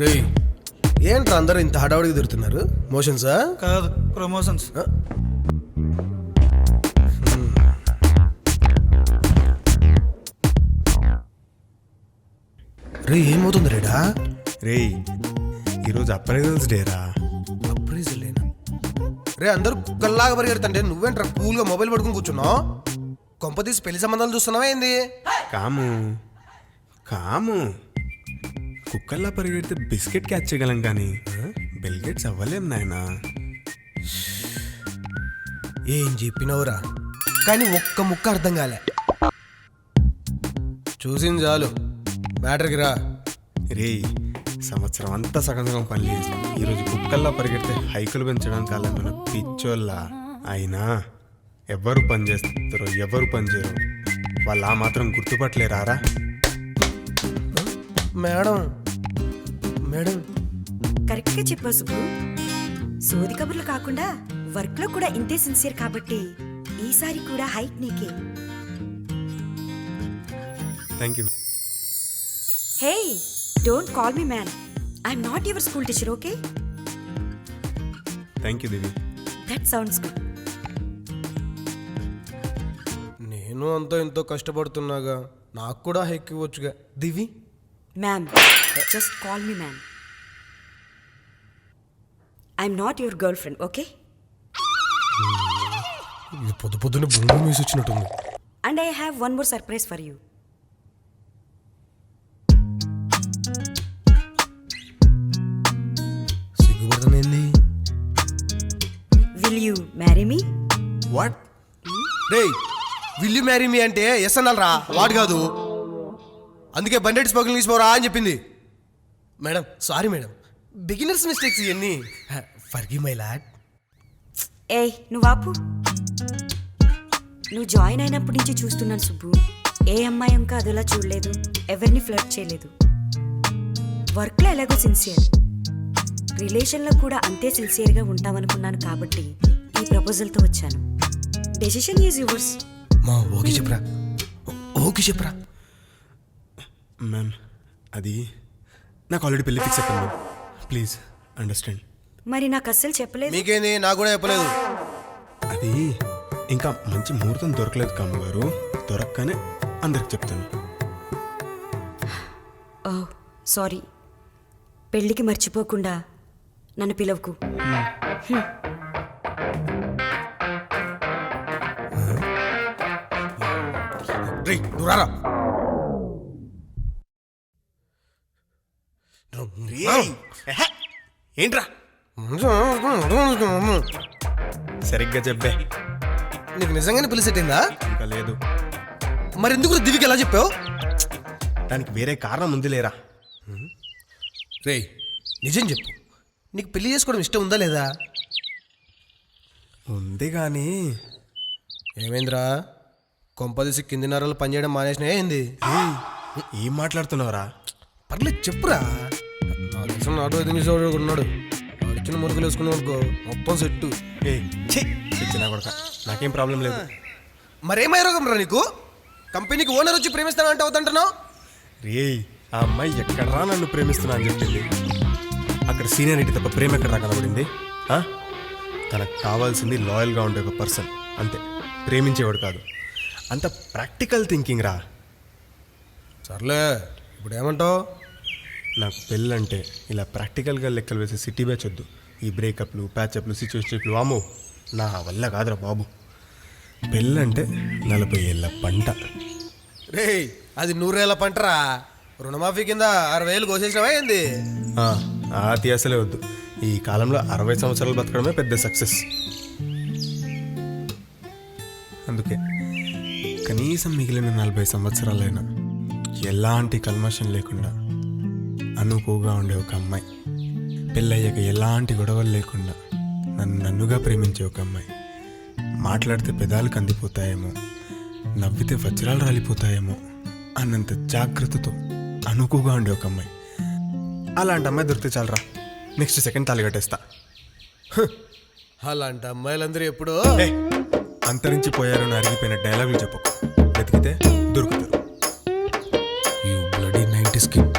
రేయ్, ఏంట్రా అందరూ ఇంత హడావుడికి తిరుగుతున్నారు? మోషన్సా? కాదు, ప్రమోషన్స్. రే, ఏమవుతుంది రేడా? రేయ్, ఈరోజు అప్రైజల్స్ డేరా. అప్రైజల్ లేనా? రే, అందరూ కుక్కల్లాగా పరిగెడుతుంటే నువ్వేంట్రా కూల్గా మొబైల్ పట్టుకుని కూర్చున్నావు? కొంపతీసి పెళ్లి సంబంధాలు చూస్తున్నావా ఏంది? కాము కాము కుక్కల్లా పరిగెడితే బిస్కెట్ క్యాచ్ చేయగలం కానీ బిల్గేట్స్ అవ్వలేం నాయనా. ఏం చెప్పినవురా, కానీ ఒక్క ముక్క అర్థం కాలే. చూసింది చాలు, మ్యాటర్కి రా. రేయ్, సంవత్సరం అంతా సగం సగం పని చేసి ఈరోజు కుక్కల్లా పరిగెడితే హైకులు పెంచడానికి కాలేమన్నా పిచ్చోళ్ళ. అయినా ఎవరు పని చేస్తారో ఎవరు పని చేయరు, వాళ్ళు ఆ మాత్రం గుర్తుపట్టలేరారా? మేడం మేడం కరెక్ట్గా చెప్పావు సుబ్బు. సోది కబుర్లు కాకుండా వర్క్ లో కూడా ఇంతే సిన్సియర్ కాబట్టి ఈసారి కూడా హైక్ నీకే. Thank you. హే, don't call me man. I'm not your school teacher, okay? Thank you Divi. That sounds good. నేను అంతో ఎంతో కష్టపడుతున్నాగా, నాకు కూడా హెక్ ఇవ్వచ్చుగా. Divi ma'am, just call me ma'am. I'm not your girlfriend, okay? ఇది పొద్దున బొంగు వేసి వచ్చినట్టుంది. And I have one more surprise for you. సిగ్గుపడుతుంది. Will you marry me? What? రే, విల్ యు మ్యారీ మీ అంటే ఎస్ అనాలరా, వాట్ కాదు. అందుకే బండెడ్ స్పోకింగ్ తీసుకోరా అని చెప్పింది. Madam sorry madam, beginners mistakes ఇవన్నీ. Forgive my lad. ఏయ్, నువ్వు ఆపు. నువ్వు జాయిన్ అయినప్పటి నుంచి చూస్తున్నాను సుబ్బు. ఏ అమ్మాయి ఇంకా అదోలా చూడలేదు, ఎవరిని ఫ్లర్ట్ చేయలేదు. వర్క్లో ఎలాగో సిన్సియర్, రిలేషన్లో కూడా అంతే సిన్సియర్గా ఉంటామనుకున్నాను కాబట్టి ఈ ప్రపోజల్తో వచ్చాను. Decision is yours. మా ఓకే చెప్పరా, ఓకే చెప్పరా. మ్యామ్, అది నాకు ఆల్రెడీ పెళ్లి ఫిక్స్ అయిపోయింది మ్యామ్. Please understand. మరి నాకు అస్సలు చెప్పలేదు. మీకేంది, నాకు కూడా చెప్పలేదు. అది ఇంకా మంచి ముహూర్తం దొరకలేదు కాము గారు, దొరకగానే అందరికి చెప్తాను. ఓ సారీ, పెళ్ళికి మర్చిపోకుండా నన్ను పిలవకు. రే, నువ్వు రారా. ఏంట్రా సరిగ్గా చెప్పే. నీకు నిజంగానే పెళ్లి సెట్ అయిందా? ఇంకా లేదు. మరి ఎందుకు దివికి ఎలా చెప్పావు? దానికి వేరే కారణం ఉంది లేరా. రే, నిజం చెప్పు, నీకు పెళ్లి చేసుకోవడం ఇష్టం ఉందా లేదా? ఉంది కానీ ఏమైందిరా, కొంపదీసి కింది నరాలు పనిచేయడం మానేసినా ఏంది? ఏం మాట్లాడుతున్నావురా? పర్లేదు చెప్పురా. నా దేశం నాటు అయితే తీసేవాడు ఉన్నాడు, అడిచిన మురుకులు వేసుకున్నావు అనుకో మొత్తం సెట్టు. ఇచ్చినా కొడక, నాకేం ప్రాబ్లం లేదు. మరేమై రోగం రా నీకు? కంపెనీకి ఓనర్ వచ్చి ప్రేమిస్తానంటే అవుతుంటున్నావు. రేయ్, ఆ అమ్మాయి ఎక్కడరా నన్ను ప్రేమిస్తున్నా అని చెప్పింది. అక్కడ సీనియారిటీ తప్ప ప్రేమ ఎక్కడరా కనబడింది? తనకు కావాల్సింది లాయల్గా ఉండే ఒక పర్సన్, అంతే, ప్రేమించేవాడు కాదు. అంత ప్రాక్టికల్ థింకింగ్ రా. సర్లే, ఇప్పుడు ఏమంటావు? నాకు పెళ్ళంటే ఇలా ప్రాక్టికల్గా లెక్కలు వేసే సిటీ బ్యాచ్ వద్దు. ఈ బ్రేకప్లు, ప్యాచప్లు, సిచ్యువేషన్లు వామో నా వల్ల కాదురా బాబు. పెళ్ళంటే 40 ఏళ్ళ పంట. రే, అది 100 ఏళ్ళ పంటరా. రుణమాఫీ కింద 60,000 కోసేసినవా ఏంది? ఆ అసలే వద్దు. ఈ కాలంలో 60 సంవత్సరాలు బతకడమే పెద్ద సక్సెస్. అందుకే కనీసం మిగిలిన 40 సంవత్సరాలైనా ఎలాంటి కల్మషం లేకుండా అనుకువగా ఉండే ఒక అమ్మాయి, పెళ్ళయ్యాక ఎలాంటి గొడవలు లేకుండా నన్నుగా ప్రేమించే ఒక అమ్మాయి, మాట్లాడితే పెదాలు కందిపోతాయేమో, నవ్వితే వజ్రాలు రాలిపోతాయేమో అన్నంత జాగ్రత్తతో అనుకుగా ఉండే ఒక అమ్మాయి. అలాంటి అమ్మాయి దొరికితే చాలరా, నెక్స్ట్ సెకండ్ తాళి కట్టేస్తా. అలాంటి అమ్మాయిలందరూ ఎప్పుడో ఏ, అంతరించిపోయారని అరిగిపోయిన డైలాగులు చెప్పకు. వెతికితే దొరుకుతారు. You bloody 90s kid.